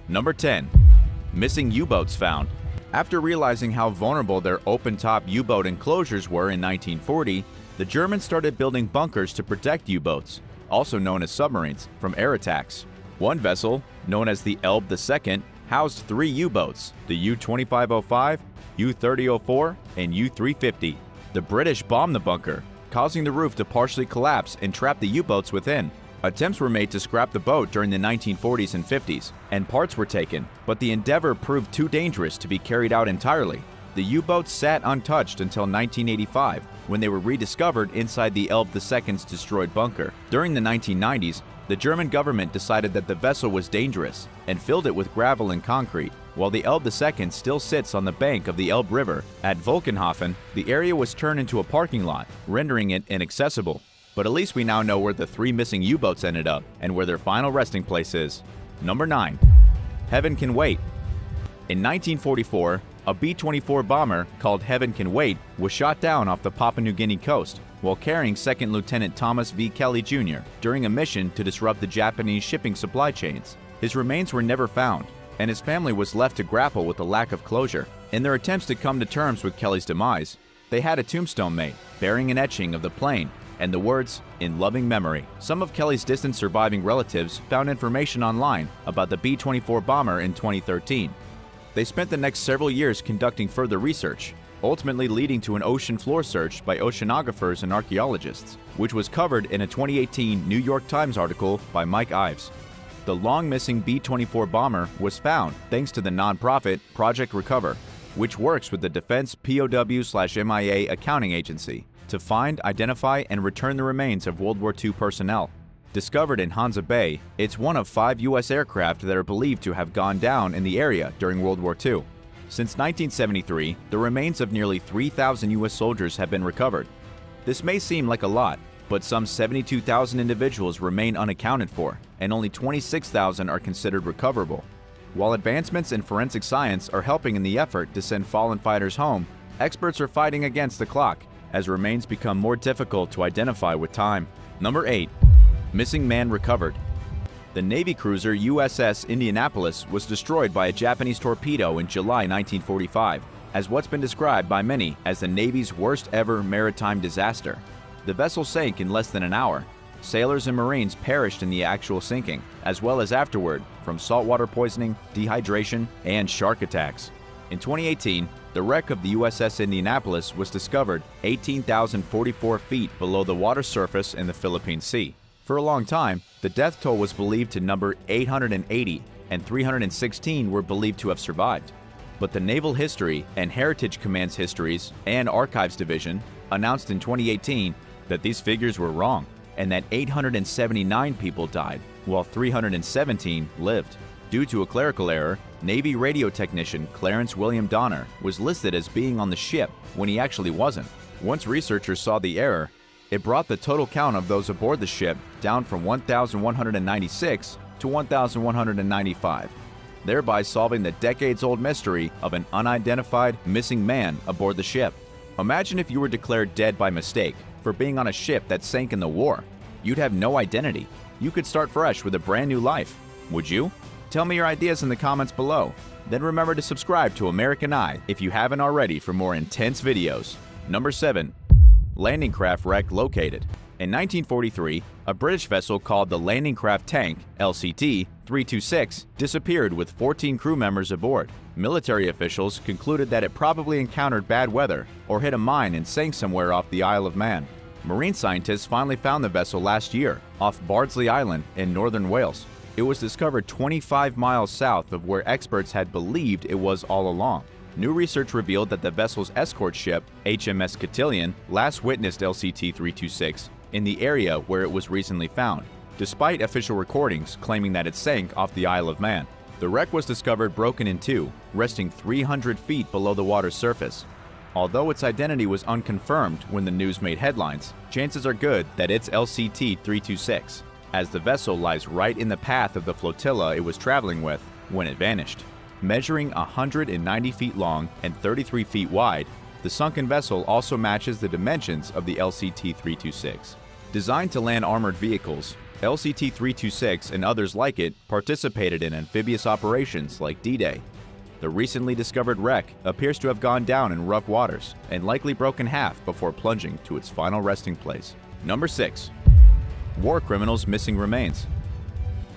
Number 10. Missing U-boats found. After realizing how vulnerable their open-top U-boat enclosures were in 1940, the Germans started building bunkers to protect U-boats, also known as submarines, from air attacks. One vessel, known as the Elbe II, housed 3 U-boats, the U-2505, U-3004, and U-350. The British bombed the bunker, causing the roof to partially collapse and trap the U-boats within. Attempts were made to scrap the boat during the 1940s and 50s, and parts were taken, but the endeavor proved too dangerous to be carried out entirely. The U-boats sat untouched until 1985, when they were rediscovered inside the Elbe II's destroyed bunker. During the 1990s, the German government decided that the vessel was dangerous and filled it with gravel and concrete. While the Elbe II still sits on the bank of the Elbe River at Volkenhofen, the area was turned into a parking lot, rendering it inaccessible. But at least we now know where the 3 missing U-boats ended up and where their final resting place is. Number 9. Heaven Can Wait. In 1944, a B-24 bomber called Heaven Can Wait was shot down off the Papua New Guinea coast while carrying 2nd Lieutenant Thomas V. Kelly Jr. during a mission to disrupt the Japanese shipping supply chains. His remains were never found, and his family was left to grapple with the lack of closure. In their attempts to come to terms with Kelly's demise, they had a tombstone made, bearing an etching of the plane and the words, "In loving memory." Some of Kelly's distant surviving relatives found information online about the B-24 bomber in 2013. They spent the next several years conducting further research, ultimately leading to an ocean floor search by oceanographers and archaeologists, which was covered in a 2018 New York Times article by Mike Ives. The long-missing B-24 bomber was found thanks to the nonprofit Project Recover, which works with the Defense POW/MIA accounting agency to find, identify, and return the remains of World War II personnel. Discovered in Hansa Bay, it's one of 5 U.S. aircraft that are believed to have gone down in the area during World War II. Since 1973, the remains of nearly 3,000 U.S. soldiers have been recovered. This may seem like a lot, but some 72,000 individuals remain unaccounted for, and only 26,000 are considered recoverable. While advancements in forensic science are helping in the effort to send fallen fighters home, experts are fighting against the clock as remains become more difficult to identify with time. Number 8. Missing man recovered. The Navy cruiser USS Indianapolis was destroyed by a Japanese torpedo in July 1945, as what's been described by many as the Navy's worst ever maritime disaster. The vessel sank in less than an hour. Sailors and Marines perished in the actual sinking, as well as afterward from saltwater poisoning, dehydration, and shark attacks. In 2018, the wreck of the USS Indianapolis was discovered 18,044 feet below the water surface in the Philippine Sea. For a long time, the death toll was believed to number 880, and 316 were believed to have survived. But the Naval History and Heritage Command's Histories and Archives Division announced in 2018 that these figures were wrong, and that 879 people died, while 317 lived. Due to a clerical error, Navy radio technician Clarence William Donner was listed as being on the ship when he actually wasn't. Once researchers saw the error, it brought the total count of those aboard the ship down from 1,196 to 1,195, thereby solving the decades-old mystery of an unidentified missing man aboard the ship. Imagine if you were declared dead by mistake for being on a ship that sank in the war. You'd have no identity. You could start fresh with a brand new life. Would you? Tell me your ideas in the comments below. Then remember to subscribe to American Eye if you haven't already for more intense videos. Number 7. Landing craft wreck located. In 1943, a British vessel called the Landing Craft Tank, LCT-326, disappeared with 14 crew members aboard. Military officials concluded that it probably encountered bad weather or hit a mine and sank somewhere off the Isle of Man. Marine scientists finally found the vessel last year off Bardsley Island in northern Wales. It was discovered 25 miles south of where experts had believed it was all along. New research revealed that the vessel's escort ship, HMS Cotillion, last witnessed LCT-326 in the area where it was recently found, despite official recordings claiming that it sank off the Isle of Man. The wreck was discovered broken in two, resting 300 feet below the water's surface. Although its identity was unconfirmed when the news made headlines, chances are good that it's LCT-326, as the vessel lies right in the path of the flotilla it was traveling with when it vanished. Measuring 190 feet long and 33 feet wide, the sunken vessel also matches the dimensions of the LCT-326. Designed to land armored vehicles, LCT-326 and others like it participated in amphibious operations like D-Day. The recently discovered wreck appears to have gone down in rough waters and likely broken half before plunging to its final resting place. Number 6. War criminals' missing remains.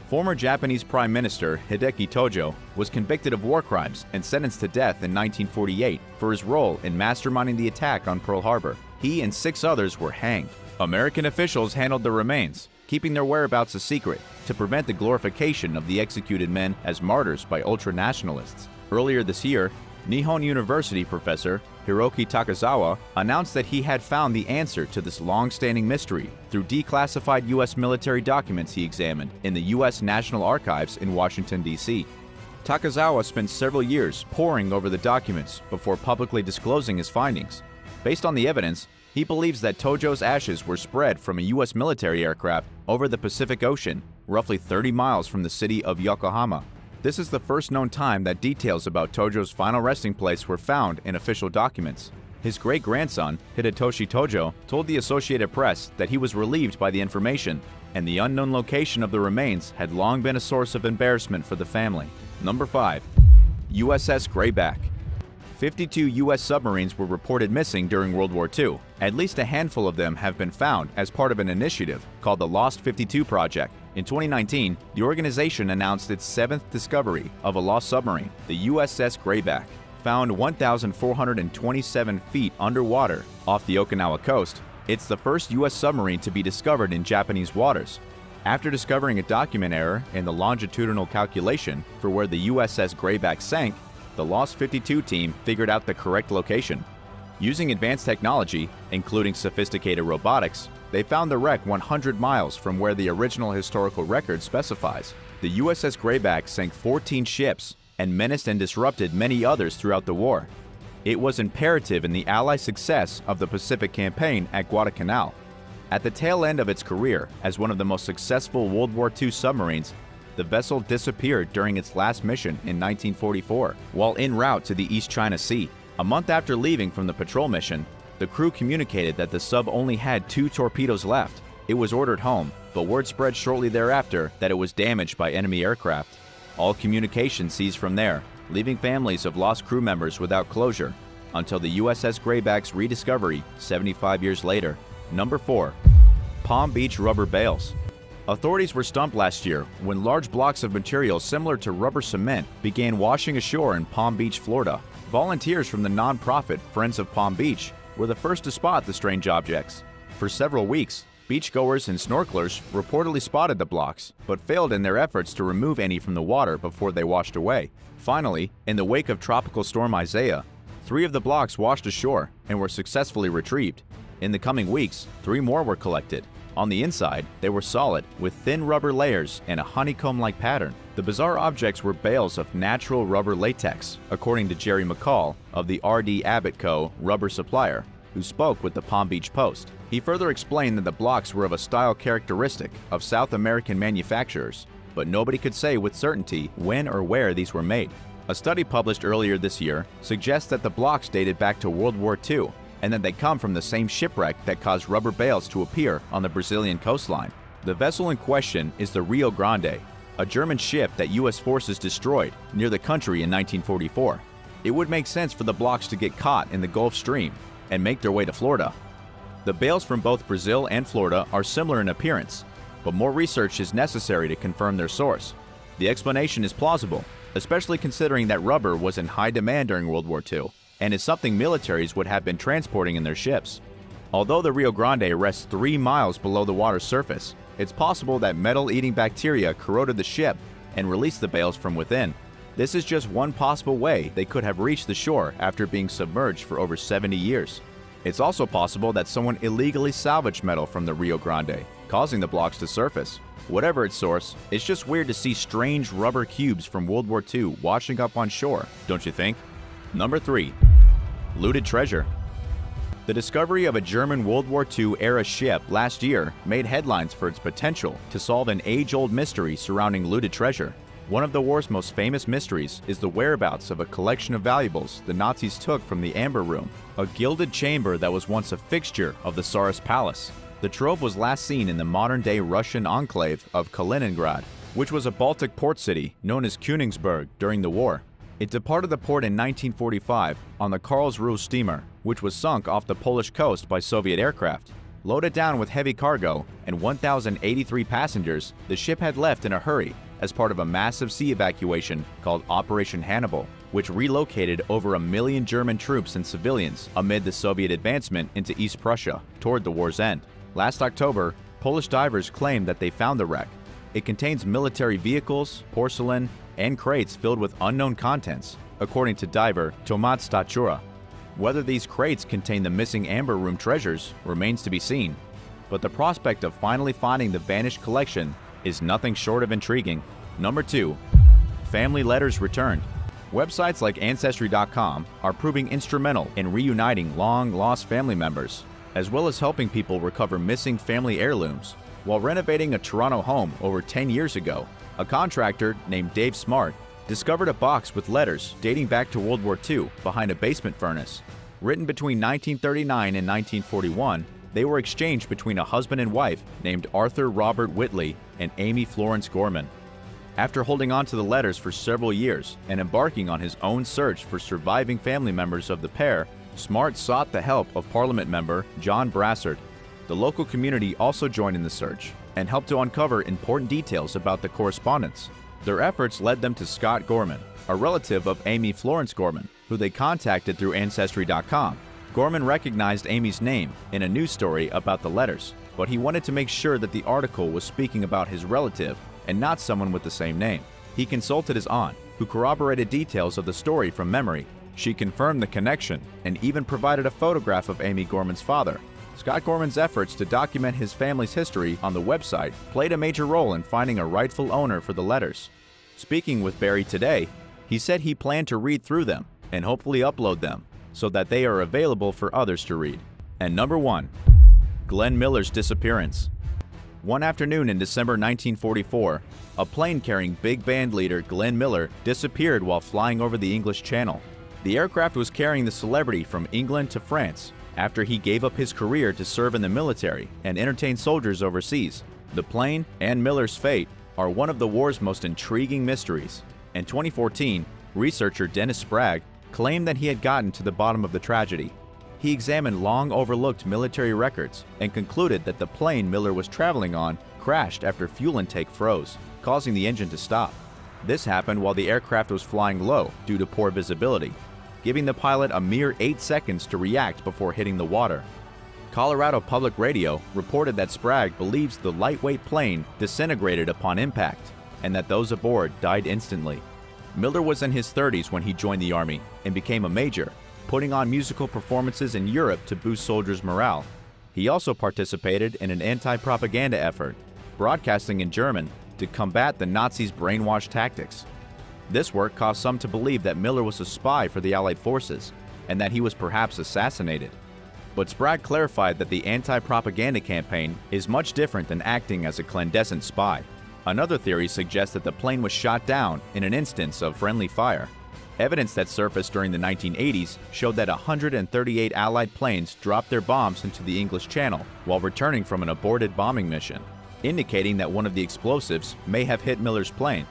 Former Japanese Prime Minister Hideki Tojo was convicted of war crimes and sentenced to death in 1948 for his role in masterminding the attack on Pearl Harbor. He and 6 others were hanged. American officials handled the remains, keeping their whereabouts a secret to prevent the glorification of the executed men as martyrs by ultra-nationalists. Earlier this year, Nihon University professor Hiroki Takazawa announced that he had found the answer to this long-standing mystery through declassified U.S. military documents he examined in the U.S. National Archives in Washington, D.C. Takazawa spent several years poring over the documents before publicly disclosing his findings. Based on the evidence, he believes that Tojo's ashes were spread from a U.S. military aircraft over the Pacific Ocean, roughly 30 miles from the city of Yokohama. This is the first known time that details about Tojo's final resting place were found in official documents. His great-grandson, Hidetoshi Tojo, told the Associated Press that he was relieved by the information, and the unknown location of the remains had long been a source of embarrassment for the family. Number 5. USS Grayback. 52 U.S. submarines were reported missing during World War II. At least a handful of them have been found as part of an initiative called the Lost 52 Project. In 2019, the organization announced its 7th discovery of a lost submarine, the USS Grayback. Found 1,427 feet underwater off the Okinawa coast, it's the first U.S. submarine to be discovered in Japanese waters. After discovering a document error in the longitudinal calculation for where the USS Grayback sank, the Lost 52 team figured out the correct location. Using advanced technology, including sophisticated robotics, they found the wreck 100 miles from where the original historical record specifies. The USS Grayback sank 14 ships and menaced and disrupted many others throughout the war. It was imperative in the Allied success of the Pacific Campaign at Guadalcanal. At the tail end of its career as one of the most successful World War II submarines, the vessel disappeared during its last mission in 1944 while en route to the East China Sea. A month after leaving from the patrol mission, the crew communicated that the sub only had 2 torpedoes left. It was ordered home, but word spread shortly thereafter that it was damaged by enemy aircraft. All communication ceased from there, leaving families of lost crew members without closure until the USS Grayback's rediscovery 75 years later. Number 4. Palm Beach rubber bales. Authorities were stumped last year when large blocks of material similar to rubber cement began washing ashore in Palm Beach, Florida. Volunteers from the non-profit Friends of Palm Beach were the first to spot the strange objects. For several weeks, beachgoers and snorkelers reportedly spotted the blocks, but failed in their efforts to remove any from the water before they washed away. Finally, in the wake of Tropical Storm Isaiah, 3 of the blocks washed ashore and were successfully retrieved. In the coming weeks, 3 more were collected. On the inside, they were solid, with thin rubber layers and a honeycomb-like pattern. The bizarre objects were bales of natural rubber latex, according to Jerry McCall of the R.D. Abbott Co. rubber supplier, who spoke with the Palm Beach Post. He further explained that the blocks were of a style characteristic of South American manufacturers, but nobody could say with certainty when or where these were made. A study published earlier this year suggests that the blocks dated back to World War II, and that they come from the same shipwreck that caused rubber bales to appear on the Brazilian coastline. The vessel in question is the Rio Grande, a German ship that U.S. forces destroyed near the country in 1944. It would make sense for the blocks to get caught in the Gulf Stream and make their way to Florida. The bales from both Brazil and Florida are similar in appearance, but more research is necessary to confirm their source. The explanation is plausible, especially considering that rubber was in high demand during World War II, and is something militaries would have been transporting in their ships. Although the Rio Grande rests 3 miles below the water's surface, it's possible that metal-eating bacteria corroded the ship and released the bales from within. This is just one possible way they could have reached the shore after being submerged for over 70 years. It's also possible that someone illegally salvaged metal from the Rio Grande, causing the blocks to surface. Whatever its source, it's just weird to see strange rubber cubes from World War II washing up on shore, don't you think? Number 3. Looted treasure. The discovery of a German World War II-era ship last year made headlines for its potential to solve an age-old mystery surrounding looted treasure. One of the war's most famous mysteries is the whereabouts of a collection of valuables the Nazis took from the Amber Room, a gilded chamber that was once a fixture of the Tsarist palace. The trove was last seen in the modern-day Russian enclave of Kaliningrad, which was a Baltic port city known as Königsberg during the war. It departed the port in 1945 on the Karlsruhe steamer, which was sunk off the Polish coast by Soviet aircraft. Loaded down with heavy cargo and 1,083 passengers, the ship had left in a hurry as part of a massive sea evacuation called Operation Hannibal, which relocated over 1 million German troops and civilians amid the Soviet advancement into East Prussia toward the war's end. Last October, Polish divers claimed that they found the wreck. It contains military vehicles, porcelain, and crates filled with unknown contents, according to diver Tomasz Stachura. Whether these crates contain the missing Amber Room treasures remains to be seen, but the prospect of finally finding the vanished collection is nothing short of intriguing. Number 2. Family letters returned. Websites like Ancestry.com are proving instrumental in reuniting long-lost family members, as well as helping people recover missing family heirlooms. While renovating a Toronto home over 10 years ago, a contractor named Dave Smart discovered a box with letters dating back to World War II behind a basement furnace. Written between 1939 and 1941, they were exchanged between a husband and wife named Arthur Robert Whitley and Amy Florence Gorman. After holding on to the letters for several years and embarking on his own search for surviving family members of the pair, Smart sought the help of Parliament member John Brassard. The local community also joined in the search and helped to uncover important details about the correspondence. Their efforts led them to Scott Gorman, a relative of Amy Florence Gorman, who they contacted through Ancestry.com. Gorman recognized Amy's name in a news story about the letters, but he wanted to make sure that the article was speaking about his relative and not someone with the same name. He consulted his aunt, who corroborated details of the story from memory. She confirmed the connection and even provided a photograph of Amy Gorman's father. Scott Gorman's efforts to document his family's history on the website played a major role in finding a rightful owner for the letters. Speaking with Barry today, he said he planned to read through them and hopefully upload them so that they are available for others to read. And number 1. Glenn Miller's disappearance. One afternoon in December 1944, a plane carrying big band leader Glenn Miller disappeared while flying over the English Channel. The aircraft was carrying the celebrity from England to France after he gave up his career to serve in the military and entertain soldiers overseas. The plane and Miller's fate are one of the war's most intriguing mysteries. In 2014, researcher Dennis Sprague claimed that he had gotten to the bottom of the tragedy. He examined long overlooked military records and concluded that the plane Miller was traveling on crashed after fuel intake froze, causing the engine to stop. This happened while the aircraft was flying low due to poor visibility, giving the pilot a mere 8 seconds to react before hitting the water. Colorado Public Radio reported that Sprague believes the lightweight plane disintegrated upon impact and that those aboard died instantly. Miller was in his 30s when he joined the Army and became a major, putting on musical performances in Europe to boost soldiers' morale. He also participated in an anti-propaganda effort, broadcasting in German to combat the Nazis' brainwash tactics. This work caused some to believe that Miller was a spy for the Allied forces and that he was perhaps assassinated. But Sprague clarified that the anti-propaganda campaign is much different than acting as a clandestine spy. Another theory suggests that the plane was shot down in an instance of friendly fire. Evidence that surfaced during the 1980s showed that 138 Allied planes dropped their bombs into the English Channel while returning from an aborted bombing mission, indicating that one of the explosives may have hit Miller's plane.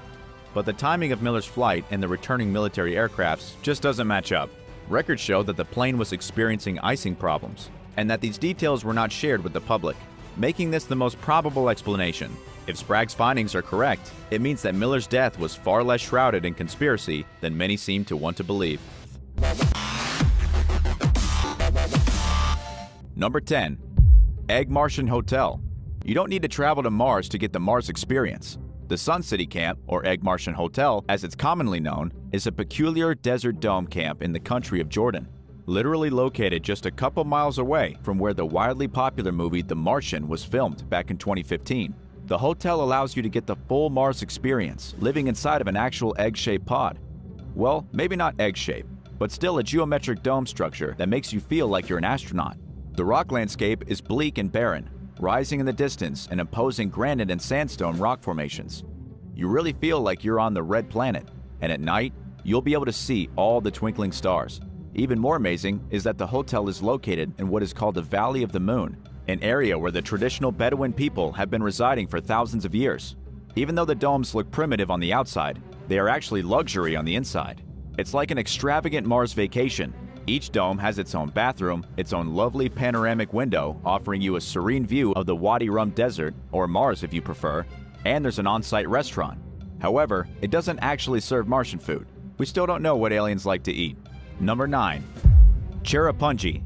But the timing of Miller's flight and the returning military aircrafts just doesn't match up. Records show that the plane was experiencing icing problems, and that these details were not shared with the public, making this the most probable explanation. If Sprague's findings are correct, it means that Miller's death was far less shrouded in conspiracy than many seem to want to believe. Number 10. Egg Martian Hotel. You don't need to travel to Mars to get the Mars experience. The Sun City Camp, or Egg Martian Hotel as it's commonly known, is a peculiar desert dome camp in the country of Jordan, literally located just a couple miles away from where the wildly popular movie The Martian was filmed back in 2015. The hotel allows you to get the full Mars experience, living inside of an actual egg-shaped pod. Well, maybe not egg-shaped, but still a geometric dome structure that makes you feel like you're an astronaut. The rock landscape is bleak and barren, rising in the distance and imposing granite and sandstone rock formations. You really feel like you're on the red planet, and at night, you'll be able to see all the twinkling stars. Even more amazing is that the hotel is located in what is called the Valley of the Moon, an area where the traditional Bedouin people have been residing for thousands of years. Even though the domes look primitive on the outside, they are actually luxury on the inside. It's like an extravagant Mars vacation. Each dome has its own bathroom, its own lovely panoramic window offering you a serene view of the Wadi Rum Desert, or Mars if you prefer, and there's an on-site restaurant. However, it doesn't actually serve Martian food. We still don't know what aliens like to eat. Number 9. Chirapanji.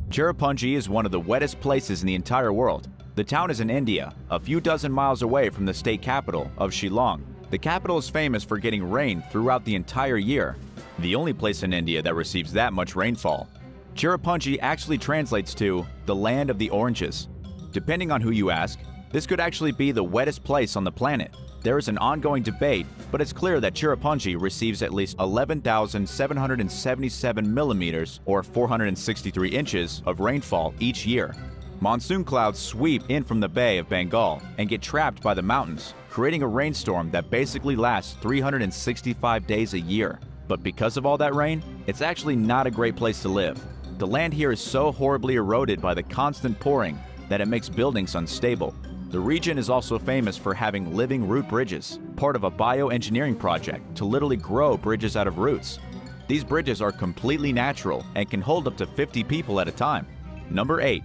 Chirapanji is one of the wettest places in the entire world. The town is in India, a few dozen miles away from the state capital of Shillong. The capital is famous for getting rain throughout the entire year, the only place in India that receives that much rainfall. Chirapanji actually translates to the land of the oranges. Depending on who you ask, this could actually be the wettest place on the planet. There is an ongoing debate, but it's clear that Chirapanji receives at least 11,777 millimeters or 463 inches of rainfall each year. Monsoon clouds sweep in from the Bay of Bengal and get trapped by the mountains, creating a rainstorm that basically lasts 365 days a year. But because of all that rain, it's actually not a great place to live. The land here is so horribly eroded by the constant pouring that it makes buildings unstable. The region is also famous for having living root bridges, part of a bioengineering project to literally grow bridges out of roots. These bridges are completely natural and can hold up to 50 people at a time. Number 8.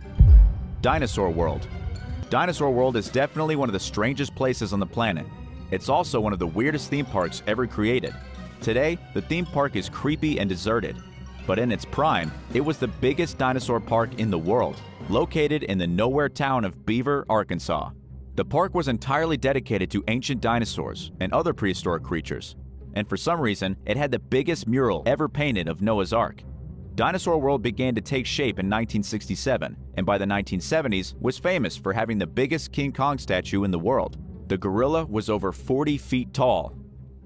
Dinosaur World. Dinosaur World is definitely one of the strangest places on the planet. It's also one of the weirdest theme parks ever created. Today, the theme park is creepy and deserted, but in its prime, it was the biggest dinosaur park in the world, located in the nowhere town of Beaver, Arkansas. The park was entirely dedicated to ancient dinosaurs and other prehistoric creatures, and for some reason, it had the biggest mural ever painted of Noah's Ark. Dinosaur World began to take shape in 1967, and by the 1970s was famous for having the biggest King Kong statue in the world. The gorilla was over 40 feet tall.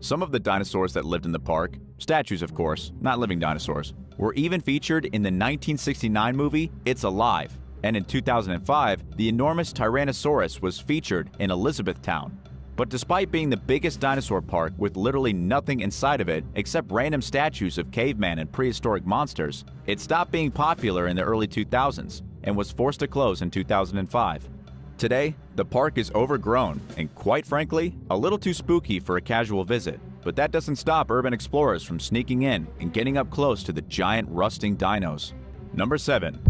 Some of the dinosaurs that lived in the park, statues of course, not living dinosaurs, were even featured in the 1969 movie It's Alive, and in 2005, the enormous Tyrannosaurus was featured in Elizabethtown. But despite being the biggest dinosaur park with literally nothing inside of it except random statues of caveman and prehistoric monsters, it stopped being popular in the early 2000s and was forced to close in 2005. Today, the park is overgrown and, quite frankly, a little too spooky for a casual visit. But that doesn't stop urban explorers from sneaking in and getting up close to the giant rusting dinos. Number 7.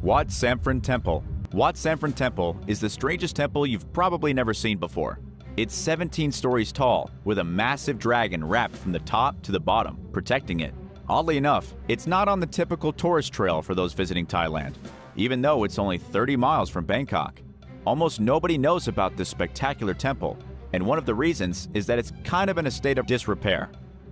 Wat Sanfrin Temple. Wat Sanfrin Temple is the strangest temple you've probably never seen before. It's 17 stories tall, with a massive dragon wrapped from the top to the bottom, protecting it. Oddly enough, it's not on the typical tourist trail for those visiting Thailand, even though it's only 30 miles from Bangkok. Almost nobody knows about this spectacular temple, and one of the reasons is that it's kind of in a state of disrepair.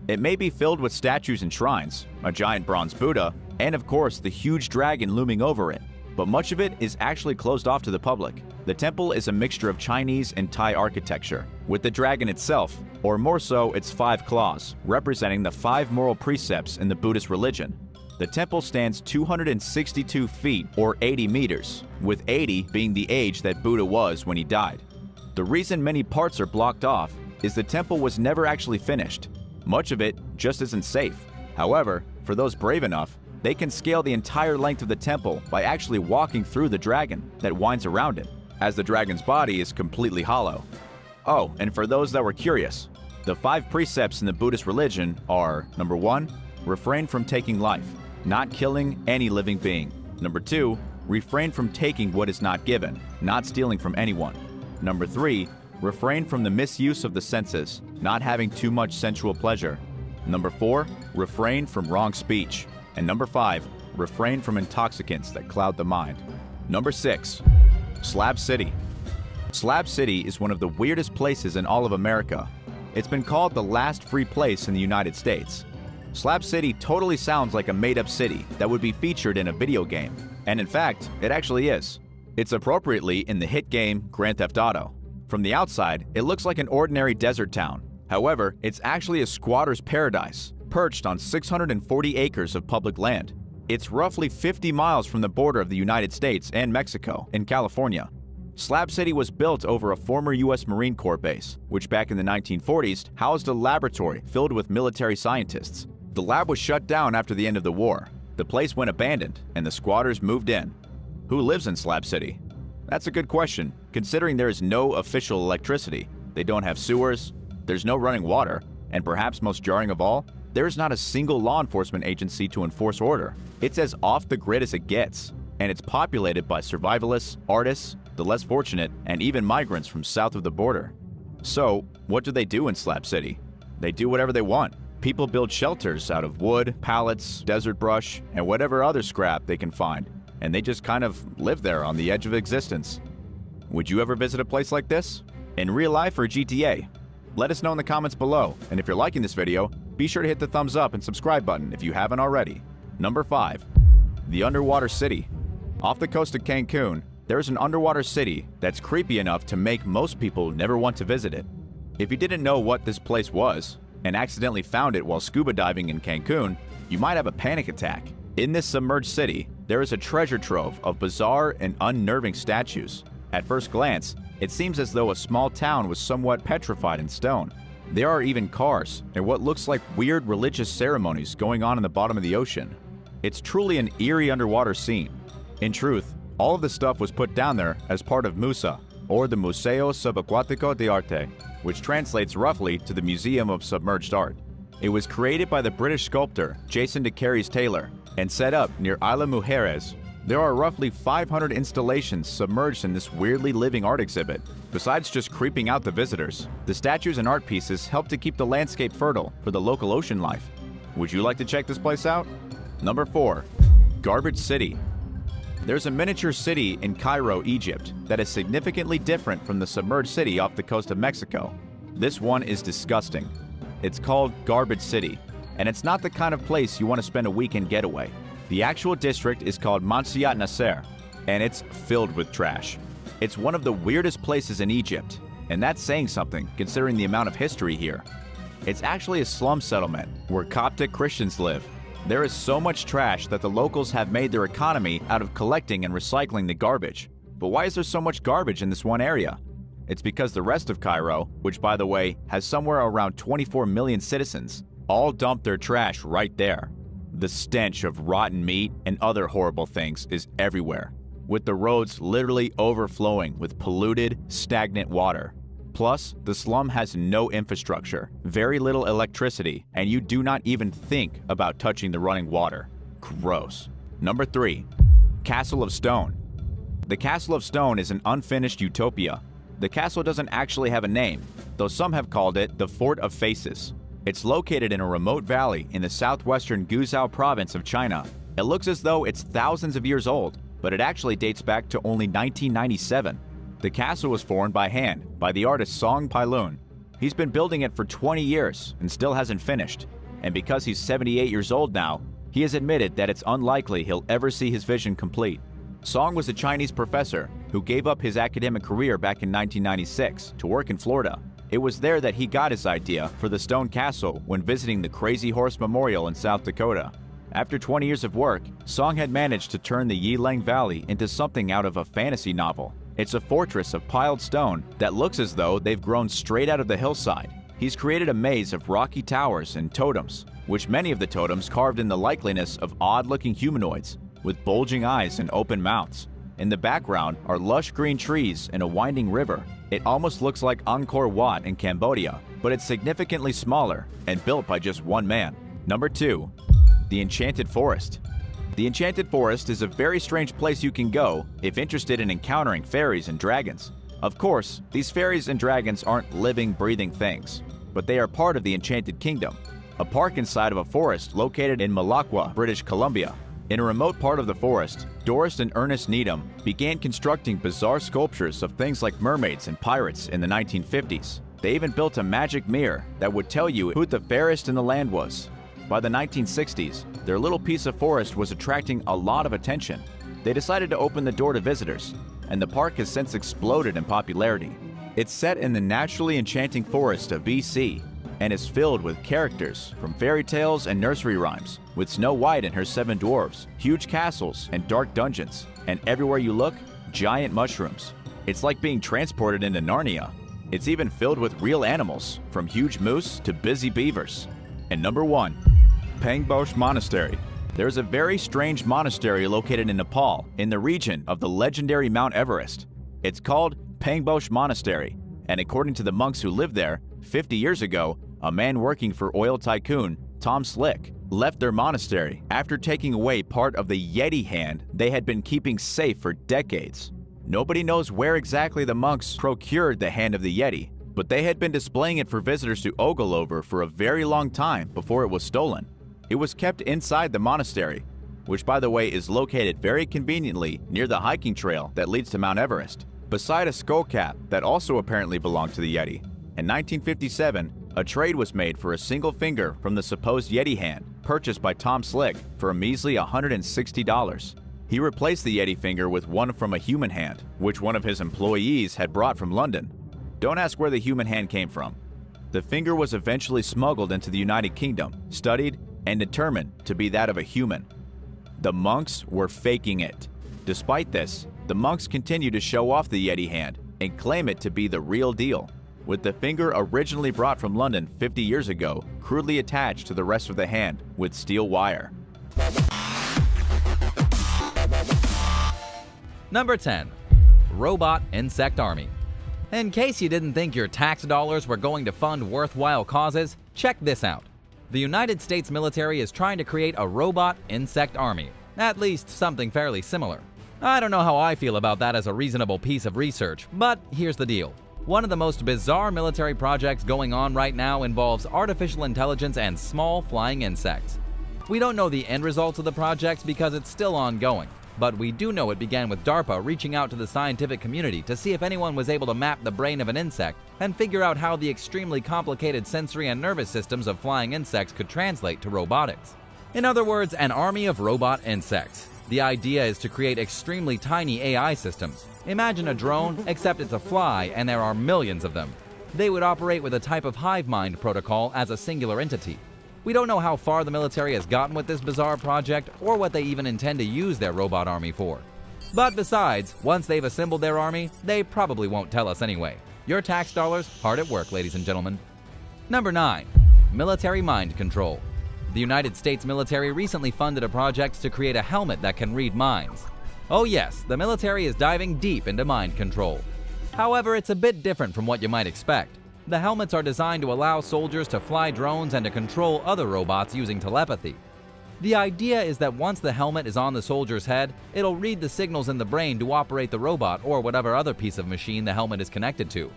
It may be filled with statues and shrines, a giant bronze Buddha, and of course the huge dragon looming over it, but much of it is actually closed off to the public. The temple is a mixture of Chinese and Thai architecture, with the dragon itself, or more so its 5 claws, representing the 5 moral precepts in the Buddhist religion. The temple stands 262 feet or 80 meters, with 80 being the age that Buddha was when he died. The reason many parts are blocked off is the temple was never actually finished. Much of it just isn't safe. However, for those brave enough, they can scale the entire length of the temple by actually walking through the dragon that winds around it, as the dragon's body is completely hollow. Oh, and for those that were curious, the 5 precepts in the Buddhist religion are: number 1, refrain from taking life, not killing any living being. Number 2, refrain from taking what is not given, not stealing from anyone. Number 3, refrain from the misuse of the senses, not having too much sensual pleasure. Number 4, refrain from wrong speech. And number 5, refrain from intoxicants that cloud the mind. Number 6, Slab City. Slab City is one of the weirdest places in all of America. It's been called the last free place in the United States. Slab City totally sounds like a made-up city that would be featured in a video game. And in fact, it actually is. It's appropriately in the hit game Grand Theft Auto. From the outside, it looks like an ordinary desert town. However, it's actually a squatter's paradise, perched on 640 acres of public land. It's roughly 50 miles from the border of the United States and Mexico in California. Slab City was built over a former US Marine Corps base, which back in the 1940s housed a laboratory filled with military scientists. The lab was shut down after the end of the war. The place went abandoned and the squatters moved in. Who lives in Slab City? That's a good question, considering there is no official electricity. They don't have sewers, there's no running water, and perhaps most jarring of all, there is not a single law enforcement agency to enforce order. It's as off the grid as it gets, and it's populated by survivalists, artists, the less fortunate, and even migrants from south of the border. So, what do they do in Slab City? They do whatever they want. People build shelters out of wood, pallets, desert brush, and whatever other scrap they can find, and they just kind of live there on the edge of existence. Would you ever visit a place like this? In real life or GTA? Let us know in the comments below, and if you're liking this video, be sure to hit the thumbs up and subscribe button if you haven't already. Number 5. The Underwater City. Off the coast of Cancun, there is an underwater city that's creepy enough to make most people never want to visit it. If you didn't know what this place was, and accidentally found it while scuba diving in Cancun, you might have a panic attack. In this submerged city, there is a treasure trove of bizarre and unnerving statues. At first glance, it seems as though a small town was somewhat petrified in stone. There are even cars and what looks like weird religious ceremonies going on in the bottom of the ocean. It's truly an eerie underwater scene. In truth, all of the stuff was put down there as part of MUSA, or the Museo Subacuático de Arte, which translates roughly to the Museum of Submerged Art. It was created by the British sculptor Jason de Carys Taylor and set up near Isla Mujeres. There are roughly 500 installations submerged in this weirdly living art exhibit. Besides just creeping out the visitors, the statues and art pieces help to keep the landscape fertile for the local ocean life. Would you like to check this place out? Number 4. Garbage City. There's a miniature city in Cairo, Egypt, that is significantly different from the submerged city off the coast of Mexico. This one is disgusting. It's called Garbage City, and it's not the kind of place you want to spend a weekend getaway. The actual district is called Mansiat Nasser, and it's filled with trash. It's one of the weirdest places in Egypt, and that's saying something considering the amount of history here. It's actually a slum settlement where Coptic Christians live. There is so much trash that the locals have made their economy out of collecting and recycling the garbage. But why is there so much garbage in this one area? It's because the rest of Cairo, which by the way has somewhere around 24 million citizens, all dump their trash right there. The stench of rotten meat and other horrible things is everywhere, with the roads literally overflowing with polluted, stagnant water. Plus, the slum has no infrastructure, very little electricity, and you do not even think about touching the running water. Gross. Number 3. Castle of Stone. The Castle of Stone is an unfinished utopia. The castle doesn't actually have a name, though some have called it the Fort of Faces. It's located in a remote valley in the southwestern Guizhou province of China. It looks as though it's thousands of years old, but it actually dates back to only 1997. The castle was formed by hand by the artist Song Pailun. He's been building it for 20 years and still hasn't finished. And because he's 78 years old now, he has admitted that it's unlikely he'll ever see his vision complete. Song was a Chinese professor who gave up his academic career back in 1996 to work in Florida. It was there that he got his idea for the stone castle when visiting the Crazy Horse Memorial in South Dakota. After 20 years of work, Song had managed to turn the Yilang Valley into something out of a fantasy novel. It's a fortress of piled stone that looks as though they've grown straight out of the hillside. He's created a maze of rocky towers and totems, which many of the totems carved in the likeliness of odd-looking humanoids with bulging eyes and open mouths. In the background are lush green trees and a winding river. It almost looks like Angkor Wat in Cambodia, but it's significantly smaller and built by just one man. Number 2. The Enchanted Forest. The Enchanted Forest is a very strange place you can go if interested in encountering fairies and dragons. Of course, these fairies and dragons aren't living, breathing things, but they are part of the Enchanted Kingdom, a park inside of a forest located in Malacca, British Columbia. In a remote part of the forest, Doris and Ernest Needham began constructing bizarre sculptures of things like mermaids and pirates in the 1950s. They even built a magic mirror that would tell you who the fairest in the land was. By the 1960s, their little piece of forest was attracting a lot of attention. They decided to open the door to visitors, and the park has since exploded in popularity. It's set in the naturally enchanting forest of BC and is filled with characters from fairy tales and nursery rhymes, with Snow White and her 7 dwarves, huge castles and dark dungeons, and everywhere you look, giant mushrooms. It's like being transported into Narnia. It's even filled with real animals, from huge moose to busy beavers. And number 1. Pangbosh Monastery. There is a very strange monastery located in Nepal, in the region of the legendary Mount Everest. It's called Pangbosh Monastery, and according to the monks who lived there, 50 years ago, a man working for oil tycoon Tom Slick left their monastery after taking away part of the Yeti hand they had been keeping safe for decades. Nobody knows where exactly the monks procured the hand of the Yeti, but they had been displaying it for visitors to ogle over for a very long time before it was stolen. It was kept inside the monastery, which by the way is located very conveniently near the hiking trail that leads to Mount Everest, beside a skull cap that also apparently belonged to the Yeti. In 1957, a trade was made for a single finger from the supposed Yeti hand, purchased by Tom Slick for a measly $160. He replaced the Yeti finger with one from a human hand, which one of his employees had brought from London. Don't ask where the human hand came from. The finger was eventually smuggled into the United Kingdom, studied, and determined to be that of a human. The monks were faking it. Despite this, the monks continue to show off the Yeti hand and claim it to be the real deal, with the finger originally brought from London 50 years ago crudely attached to the rest of the hand with steel wire. Number 10. Robot Insect Army. In case you didn't think your tax dollars were going to fund worthwhile causes, check this out. The United States military is trying to create a robot insect army, at least something fairly similar. I don't know how I feel about that as a reasonable piece of research, but here's the deal. One of the most bizarre military projects going on right now involves artificial intelligence and small flying insects. We don't know the end results of the project because it's still ongoing, but we do know it began with DARPA reaching out to the scientific community to see if anyone was able to map the brain of an insect and figure out how the extremely complicated sensory and nervous systems of flying insects could translate to robotics. In other words, an army of robot insects. The idea is to create extremely tiny AI systems. Imagine a drone, except it's a fly and there are millions of them. They would operate with a type of hive mind protocol as a singular entity. We don't know how far the military has gotten with this bizarre project or what they even intend to use their robot army for. But besides, once they've assembled their army, they probably won't tell us anyway. Your tax dollars hard at work, ladies and gentlemen. Number 9. Military mind control. The United States military recently funded a project to create a helmet that can read minds. Oh yes, the military is diving deep into mind control. However, it's a bit different from what you might expect. The helmets are designed to allow soldiers to fly drones and to control other robots using telepathy. The idea is that once the helmet is on the soldier's head, it'll read the signals in the brain to operate the robot or whatever other piece of machine the helmet is connected to.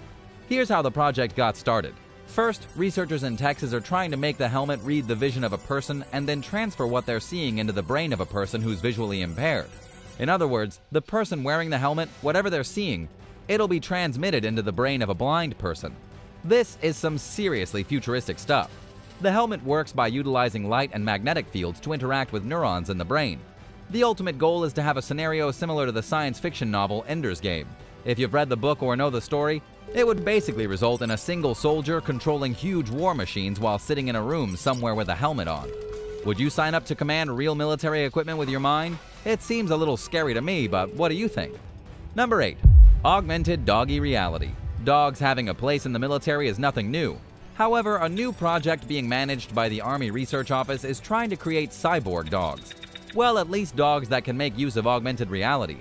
Here's how the project got started. First, researchers in Texas are trying to make the helmet read the vision of a person and then transfer what they're seeing into the brain of a person who's visually impaired. In other words, the person wearing the helmet, whatever they're seeing, it'll be transmitted into the brain of a blind person. This is some seriously futuristic stuff. The helmet works by utilizing light and magnetic fields to interact with neurons in the brain. The ultimate goal is to have a scenario similar to the science fiction novel Ender's Game. If you've read the book or know the story, it would basically result in a single soldier controlling huge war machines while sitting in a room somewhere with a helmet on. Would you sign up to command real military equipment with your mind? It seems a little scary to me, but what do you think? Number 8. Augmented Doggy Reality. Dogs having a place in the military is nothing new. However, a new project being managed by the Army Research Office is trying to create cyborg dogs. Well, at least dogs that can make use of augmented reality.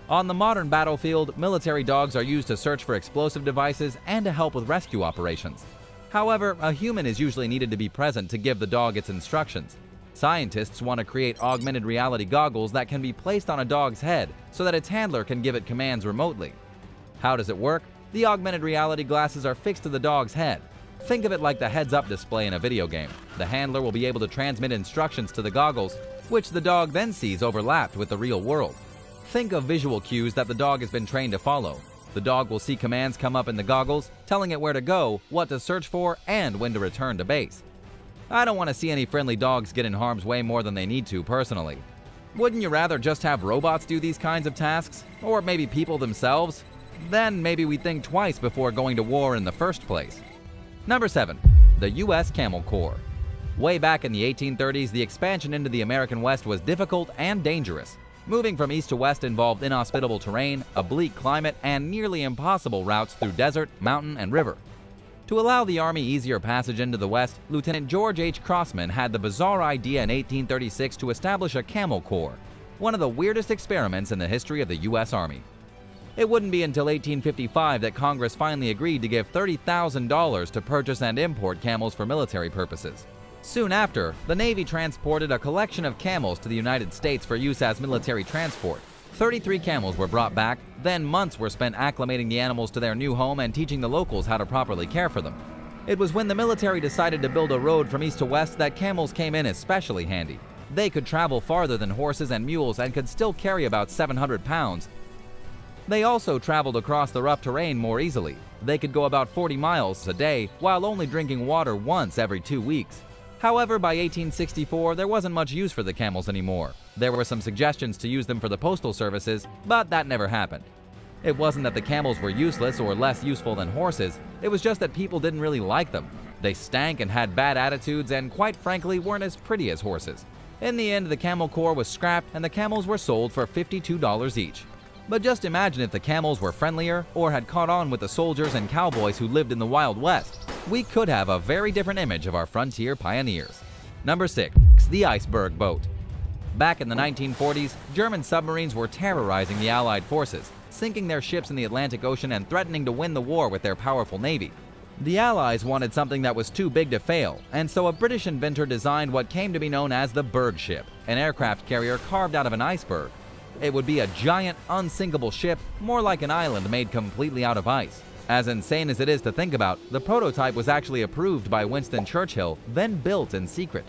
On the modern battlefield, military dogs are used to search for explosive devices and to help with rescue operations. However, a human is usually needed to be present to give the dog its instructions. Scientists want to create augmented reality goggles that can be placed on a dog's head so that its handler can give it commands remotely. How does it work? The augmented reality glasses are fixed to the dog's head. Think of it like the heads-up display in a video game. The handler will be able to transmit instructions to the goggles, which the dog then sees overlapped with the real world. Think of visual cues that the dog has been trained to follow. The dog will see commands come up in the goggles, telling it where to go, what to search for, and when to return to base. I don't want to see any friendly dogs get in harm's way more than they need to, personally. Wouldn't you rather just have robots do these kinds of tasks? Or maybe people themselves? Then maybe we think twice before going to war in the first place. Number 7. The US Camel Corps. Way back in the 1830s, the expansion into the American West was difficult and dangerous. Moving from east to west involved inhospitable terrain, a bleak climate, and nearly impossible routes through desert, mountain, and river. To allow the Army easier passage into the West, Lieutenant George H. Crossman had the bizarre idea in 1836 to establish a Camel Corps, one of the weirdest experiments in the history of the U.S. Army. It wouldn't be until 1855 that Congress finally agreed to give $30,000 to purchase and import camels for military purposes. Soon after, the Navy transported a collection of camels to the United States for use as military transport. 33 camels were brought back, then months were spent acclimating the animals to their new home and teaching the locals how to properly care for them. It was when the military decided to build a road from east to west that camels came in especially handy. They could travel farther than horses and mules and could still carry about 700 pounds. They also traveled across the rough terrain more easily. They could go about 40 miles a day while only drinking water once every 2 weeks. However, by 1864, there wasn't much use for the camels anymore. There were some suggestions to use them for the postal services, but that never happened. It wasn't that the camels were useless or less useful than horses, it was just that people didn't really like them. They stank and had bad attitudes and, quite frankly, weren't as pretty as horses. In the end, the Camel Corps was scrapped and the camels were sold for $52 each. But just imagine if the camels were friendlier or had caught on with the soldiers and cowboys who lived in the Wild West. We could have a very different image of our frontier pioneers. Number 6. The Iceberg Boat. Back in the 1940s, German submarines were terrorizing the Allied forces, sinking their ships in the Atlantic Ocean and threatening to win the war with their powerful navy. The Allies wanted something that was too big to fail, and so a British inventor designed what came to be known as the Berg ship, an aircraft carrier carved out of an iceberg. It would be a giant, unsinkable ship, more like an island made completely out of ice. As insane as it is to think about, the prototype was actually approved by Winston Churchill, then built in secret.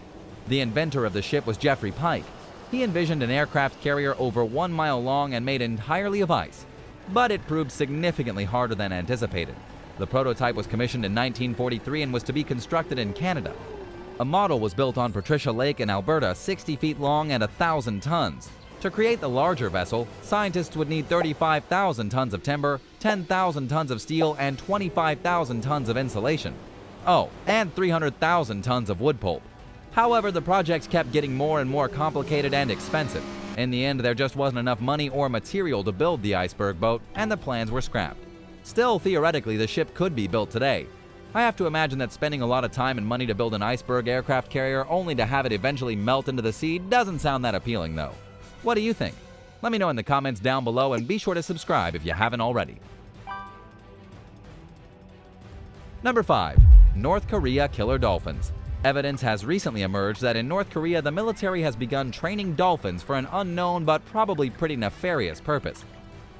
The inventor of the ship was Geoffrey Pike. He envisioned an aircraft carrier over 1 mile long and made entirely of ice. But it proved significantly harder than anticipated. The prototype was commissioned in 1943 and was to be constructed in Canada. A model was built on Patricia Lake in Alberta, 60 feet long and 1,000 tons. To create the larger vessel, scientists would need 35,000 tons of timber, 10,000 tons of steel, and 25,000 tons of insulation. Oh, and 300,000 tons of wood pulp. However, the projects kept getting more and more complicated and expensive. In the end, there just wasn't enough money or material to build the Iceberg Boat, and the plans were scrapped. Still, theoretically, the ship could be built today. I have to imagine that spending a lot of time and money to build an iceberg aircraft carrier only to have it eventually melt into the sea doesn't sound that appealing, though. What do you think? Let me know in the comments down below, and be sure to subscribe if you haven't already. Number 5. North Korea killer dolphins. Evidence has recently emerged that in North Korea the military has begun training dolphins for an unknown but probably pretty nefarious purpose.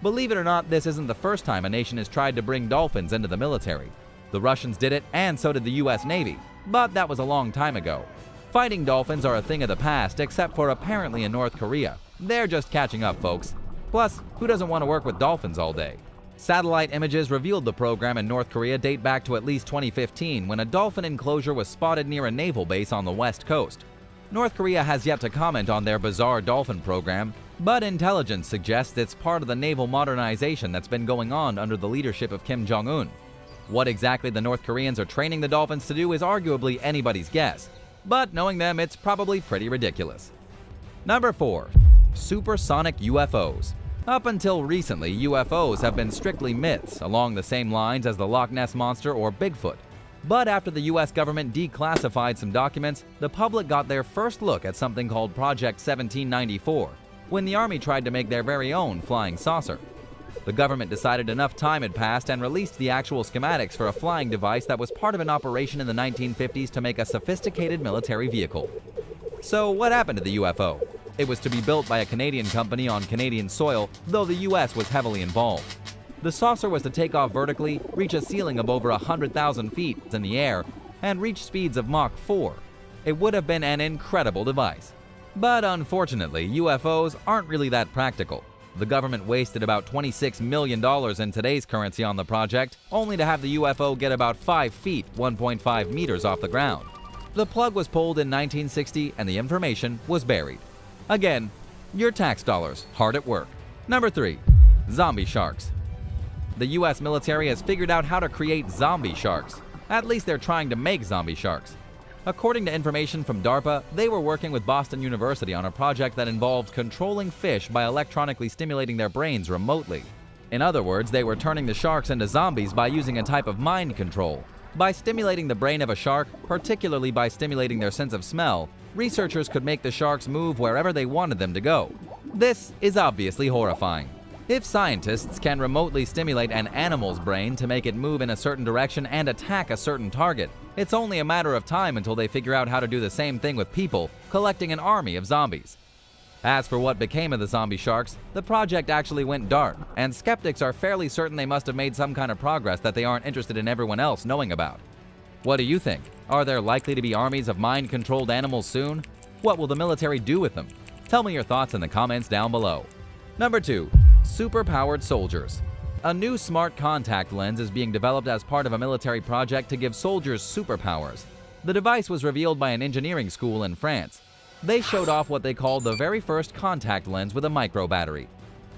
Believe it or not, this isn't the first time a nation has tried to bring dolphins into the military. The Russians did it, and so did the US Navy, but that was a long time ago. Fighting dolphins are a thing of the past, except for apparently in North Korea. They're just catching up, folks. Plus, who doesn't want to work with dolphins all day? Satellite images revealed the program in North Korea date back to at least 2015, when a dolphin enclosure was spotted near a naval base on the west coast. North Korea has yet to comment on their bizarre dolphin program, but intelligence suggests it's part of the naval modernization that's been going on under the leadership of Kim Jong-un. What exactly the North Koreans are training the dolphins to do is arguably anybody's guess, but knowing them, it's probably pretty ridiculous. Number 4. Supersonic UFOs. Up until recently, UFOs have been strictly myths, along the same lines as the Loch Ness Monster or Bigfoot. But after the US government declassified some documents, the public got their first look at something called Project 1794, when the Army tried to make their very own flying saucer. The government decided enough time had passed and released the actual schematics for a flying device that was part of an operation in the 1950s to make a sophisticated military vehicle. So what happened to the UFO? It was to be built by a Canadian company on Canadian soil, though the US was heavily involved. The saucer was to take off vertically, reach a ceiling of over 100,000 feet in the air, and reach speeds of Mach 4. It would have been an incredible device. But unfortunately, UFOs aren't really that practical. The government wasted about $26 million in today's currency on the project, only to have the UFO get about 5 feet, 1.5 meters off the ground. The plug was pulled in 1960 and the information was buried. Again, your tax dollars hard at work. Number 3. Zombie sharks. The US military has figured out how to create zombie sharks. At least they're trying to make zombie sharks. According to information from DARPA, they were working with Boston University on a project that involved controlling fish by electronically stimulating their brains remotely. In other words, they were turning the sharks into zombies by using a type of mind control. By stimulating the brain of a shark, particularly by stimulating their sense of smell, researchers could make the sharks move wherever they wanted them to go. This is obviously horrifying. If scientists can remotely stimulate an animal's brain to make it move in a certain direction and attack a certain target, it's only a matter of time until they figure out how to do the same thing with people, collecting an army of zombies. As for what became of the zombie sharks, the project actually went dark, and skeptics are fairly certain they must have made some kind of progress that they aren't interested in everyone else knowing about. What do you think? Are there likely to be armies of mind-controlled animals soon? What will the military do with them? Tell me your thoughts in the comments down below. Number 2. Superpowered soldiers. A new smart contact lens is being developed as part of a military project to give soldiers superpowers. The device was revealed by an engineering school in France. They showed off what they called the very first contact lens with a micro battery.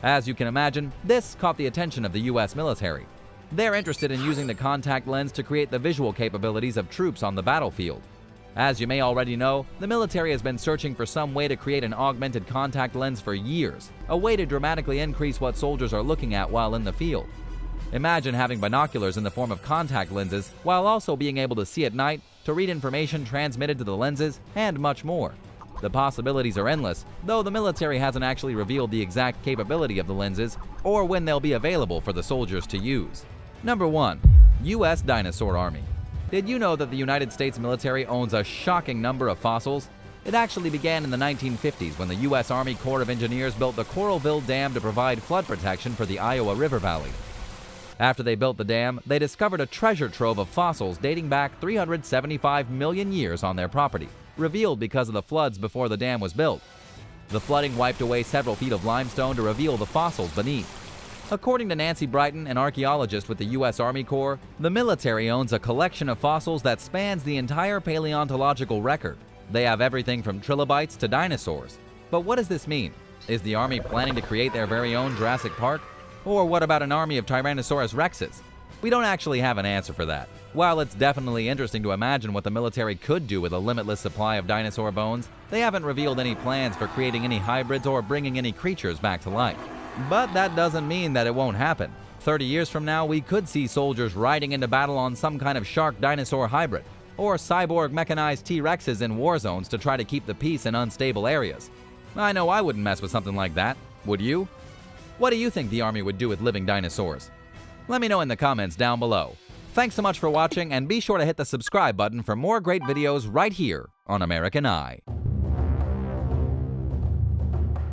As you can imagine, this caught the attention of the US military. They're interested in using the contact lens to create the visual capabilities of troops on the battlefield. As you may already know, the military has been searching for some way to create an augmented contact lens for years, a way to dramatically increase what soldiers are looking at while in the field. Imagine having binoculars in the form of contact lenses while also being able to see at night, to read information transmitted to the lenses, and much more. The possibilities are endless, though the military hasn't actually revealed the exact capability of the lenses or when they'll be available for the soldiers to use. Number 1. US Dinosaur Army. Did you know that the United States military owns a shocking number of fossils? It actually began in the 1950s when the US Army Corps of Engineers built the Coralville Dam to provide flood protection for the Iowa River Valley. After they built the dam, they discovered a treasure trove of fossils dating back 375 million years on their property, revealed because of the floods before the dam was built. The flooding wiped away several feet of limestone to reveal the fossils beneath. According to Nancy Brighton, an archaeologist with the U.S. Army Corps, the military owns a collection of fossils that spans the entire paleontological record. They have everything from trilobites to dinosaurs. But what does this mean? Is the Army planning to create their very own Jurassic Park? Or what about an army of Tyrannosaurus Rexes? We don't actually have an answer for that. While it's definitely interesting to imagine what the military could do with a limitless supply of dinosaur bones, they haven't revealed any plans for creating any hybrids or bringing any creatures back to life. But that doesn't mean that it won't happen. 30 years from now, we could see soldiers riding into battle on some kind of shark-dinosaur hybrid, or cyborg mechanized T-Rexes in war zones to try to keep the peace in unstable areas. I know I wouldn't mess with something like that. Would you? What do you think the Army would do with living dinosaurs? Let me know in the comments down below. Thanks so much for watching, and be sure to hit the subscribe button for more great videos right here on American Eye.